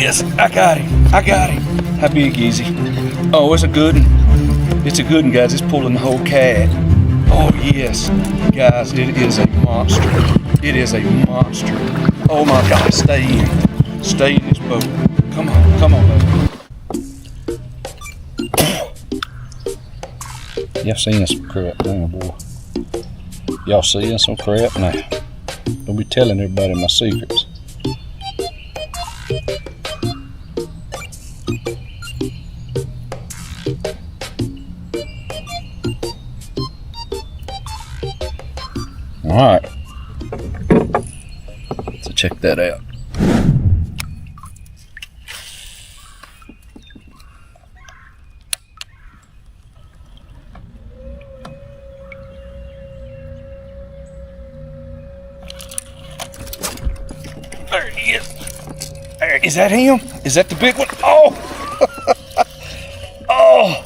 he is. I got him. I got him. How big is he? Oh, it's a good one. It's a good one, guys. It's pulling the whole kayak. Oh, yes. Guys, it is a monster. It is a monster. Oh, my God. Stay in. Stay in this boat. Come on. Come on, baby. Y'all seeing some crap now, boy. Y'all seeing some crap now. Don't be telling everybody my secrets. Alright. So check that out. There he is. There, is that him? Is that the big one? Oh! Oh!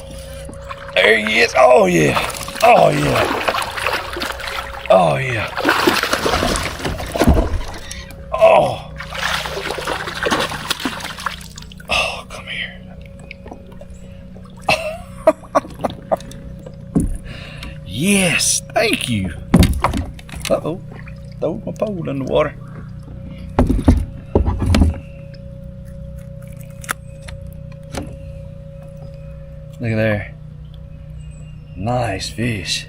There he is. Oh, yeah. Oh, yeah. Oh, yeah. Oh. Oh, come here. Yes, thank you. Uh-oh. Throw my pole in the water. Look at there. Nice fish.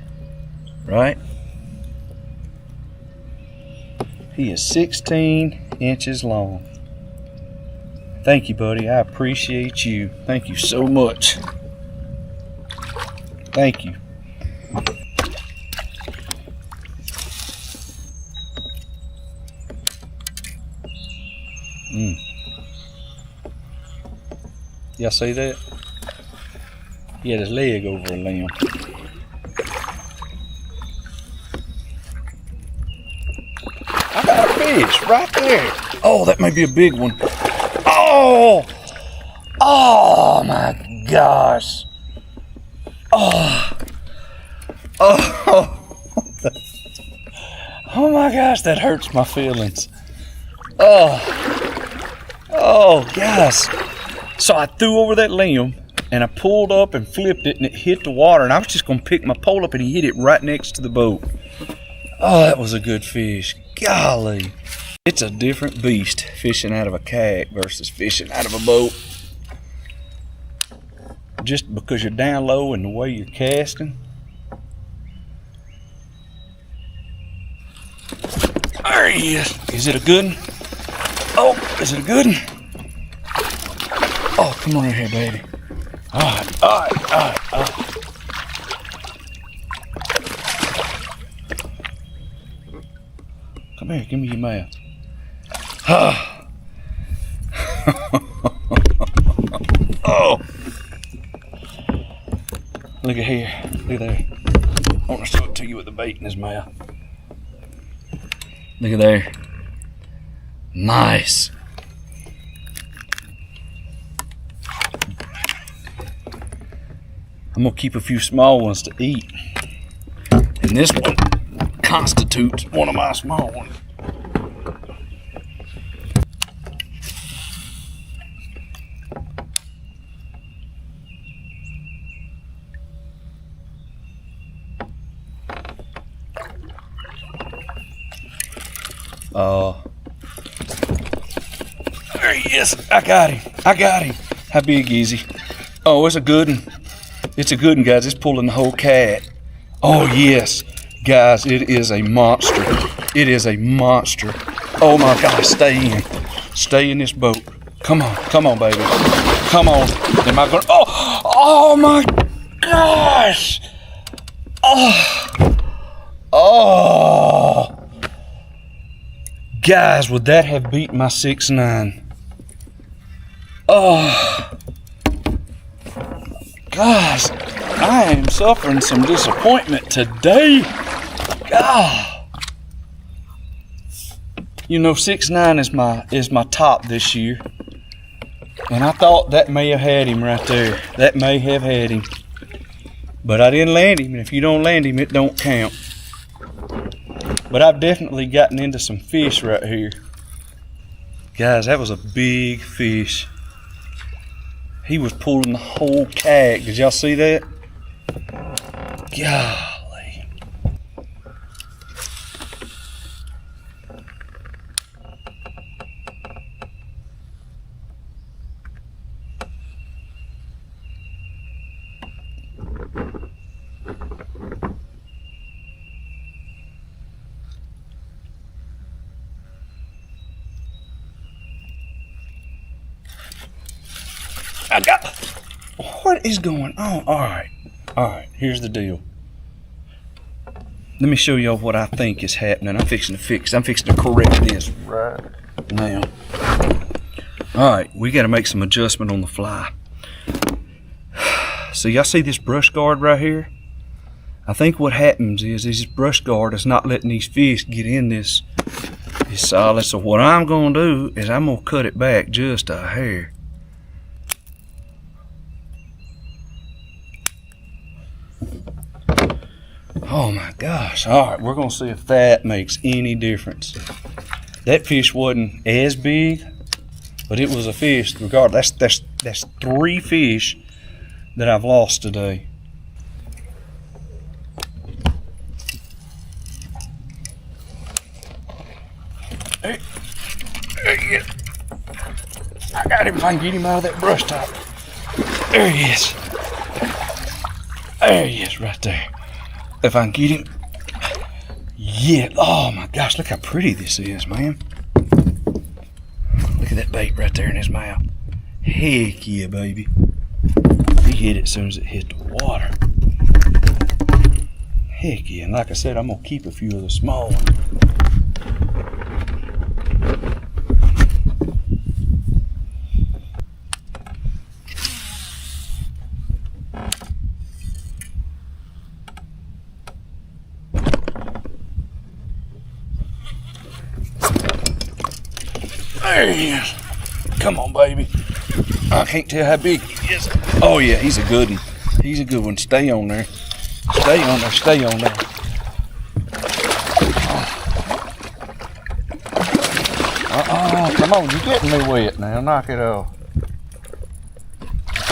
Right? He is 16 inches long. Thank you, buddy. I appreciate you. Thank you so much. Thank you. Y'all see that? He had his leg over a limb. I got a fish right there. Oh, that may be a big one. Oh! Oh my gosh. Oh. Oh. Oh my gosh, that hurts my feelings. Oh. Oh, guys. So I threw over that limb and I pulled up and flipped it and it hit the water, and I was just gonna pick my pole up and he hit it right next to the boat. Oh, that was a good fish. Golly. It's a different beast fishing out of a kayak versus fishing out of a boat. Just because you're down low and the way you're casting. There he is. Is it a good one? Oh, is it a good one? Oh, come on in here, baby. All right, all right, all right, all right. Come here, give me your mouth. Oh. Look at here. Look at there. I want to show it to you with the bait in his mouth. Look at there. Nice. I'm going to keep a few small ones to eat. And this one constitutes one of my small ones. There he is. I got him. I got him. How big is he? Oh, it's a good one. It's a good one, guys. It's pulling the whole kayak. Oh, yes. Guys, it is a monster. It is a monster. Oh, my gosh. Stay in. Stay in this boat. Come on, baby. Come on. Am I going to... Oh! Oh, my gosh! Oh! Oh! Guys, would that have beat my 6'9"? Oh! Gosh, I am suffering some disappointment today. God. You know, 6'9" is my top this year. And I thought that may have had him right there. That may have had him. But I didn't land him, and if you don't land him, it don't count. But I've definitely gotten into some fish right here. Guys, that was a big fish. He was pulling the whole kayak. Did y'all see that? Golly. I got. What is going on? All right. Here's the deal. Let me show y'all what I think is happening. I'm fixing to correct this right now. All right, we got to make some adjustment on the fly. So y'all see this brush guard right here? I think what happens is this brush guard is not letting these fish get in this solid. So what I'm gonna do is I'm gonna cut it back just a hair. Oh my gosh. All right, we're gonna see if that makes any difference. That fish wasn't as big, but it was a fish regardless. That's 3 fish that I've lost today. Hey, there he is. I got him if I can get him out of that brush top. There he is. There he is right there. If I can get him. Yeah. Oh my gosh, look how pretty this is, man. Look at that bait right there in his mouth. Heck yeah, baby. He hit it as soon as it hit the water. Heck yeah. And like I said, I'm going to keep a few of the small ones. There he is. Come on, baby. I can't tell how big he is. Oh, yeah, he's a good one. He's a good one. Stay on there. Stay on there. Stay on there. Come on. You're getting me wet now. Knock it off.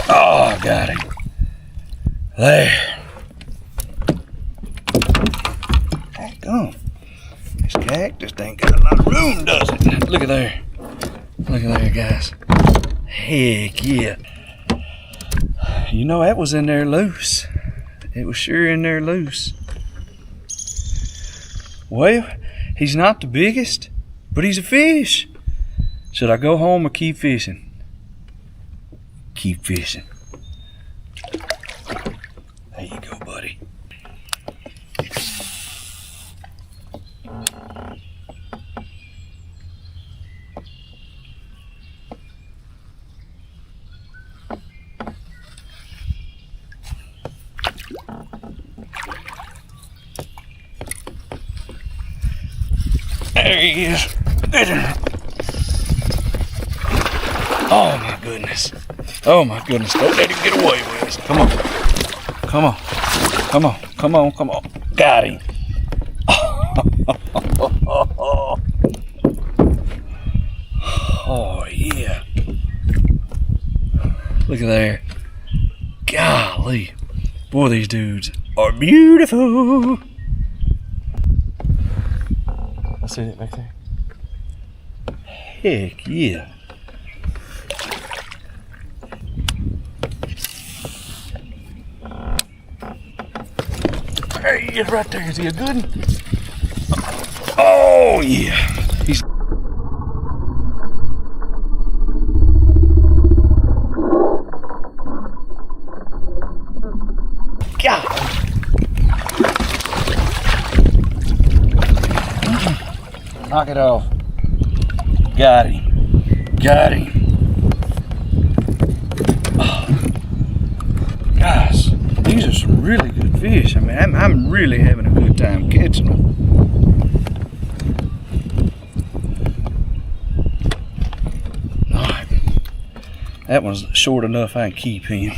Oh, I got him. There. Heck on. This cactus ain't got a lot of room, does it? Look at there. Look at there, guys. Heck yeah. You know, that was in there loose. It was sure in there loose. Well, he's not the biggest, but he's a fish. Should I go home or keep fishing? Keep fishing. There you go, buddy. There he is. Oh my goodness. Oh my goodness. Don't let him get away with us. Come on. Come on. Come on. Come on. Come on. Got him. Oh yeah. Look at there. Golly. Boy, these dudes are beautiful. I see it back there. Heck yeah. There he is right there. Is he a good one? Oh yeah. He's God. Knock it off. Got him. Got him. Oh. Guys, these are some really good fish. I mean, I'm really having a good time catching them. All right. That one's short enough I can keep him.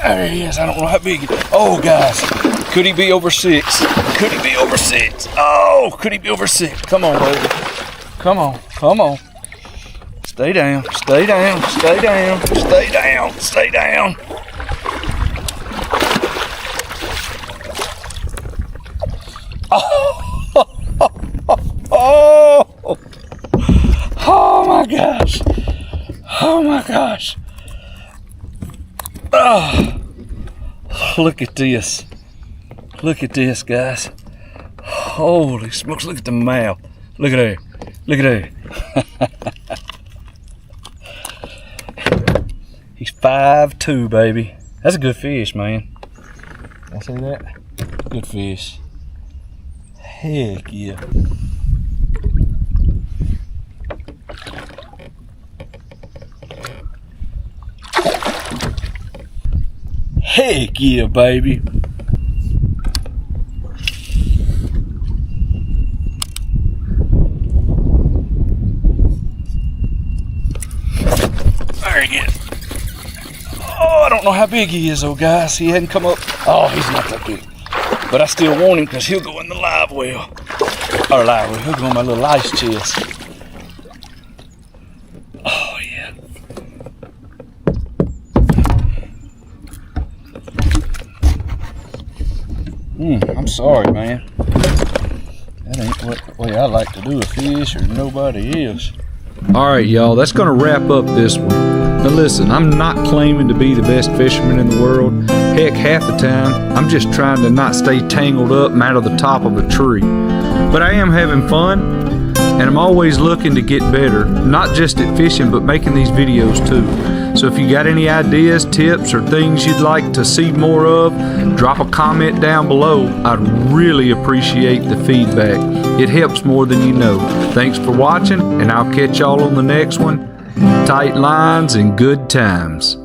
There he is. I don't know how big. Oh, guys. Could he be over 6? Could he be over 6? Oh, could he be over 6? Come on, baby. Come on. Come on. Stay down. Stay down. Stay down. Stay down. Stay down. Oh, oh my gosh. Oh my gosh. Oh, look at this. Look at this, guys. Holy smokes, look at the mouth. Look at there. Look at there. He's 5'2", baby. That's a good fish, man. I see that? Good fish. Heck yeah. Heck yeah, baby. There he is. Oh, I don't know how big he is, though, guys. He hadn't come up. Oh, he's not that big. But I still want him because he'll go in the live well. Or live well, he'll go in my little ice chest. Oh, yeah. I'm sorry, man. That ain't what way I like to do a fish or nobody else. Alright, y'all, that's going to wrap up this one. Now listen, I'm not claiming to be the best fisherman in the world. Heck, half the time, I'm just trying to not stay tangled up and out of the top of a tree. But I am having fun, and I'm always looking to get better, not just at fishing, but making these videos too. So if you got any ideas, tips, or things you'd like to see more of, drop a comment down below. I'd really appreciate the feedback. It helps more than you know. Thanks for watching, and I'll catch y'all on the next one. Tight lines and good times.